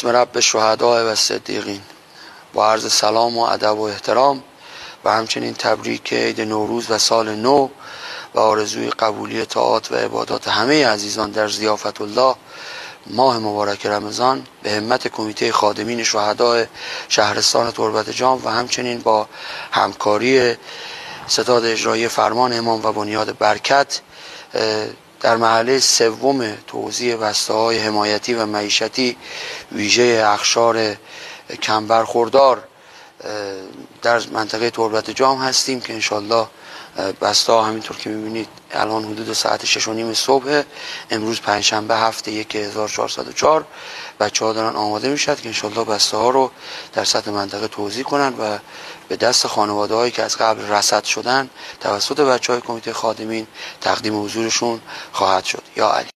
باسم رب شهداء و صدیقین. با عرض سلام و ادب و احترام و همچنین تبریک عید نوروز و سال نو و آرزوی قبولی طاعات و عبادات همه عزیزان در ضیافت الله ماه مبارک رمضان به همت کمیته خادمین شهداء شهرستان تربت جام و همچنین با همکاری ستاد اجرایی فرمان امام و بنیاد برکت در مرحله سوم توزیع بسته‌های حمایتی و معیشتی ویژه اقشار کم برخوردار در منطقه تربت جام هستیم که انشالله بسته ها همینطور که میبینید الان حدود ساعت 6:30 صبح امروز پنجشنبه هفته 1404 بچه ها دارن آماده میشد که انشالله بسته ها رو در سطح منطقه توزیع کنن و به دست خانواده هایی که از قبل رصد شدن توسط بچه های کمیته خادمین تقدیم حضورشون خواهد شد. یا علی.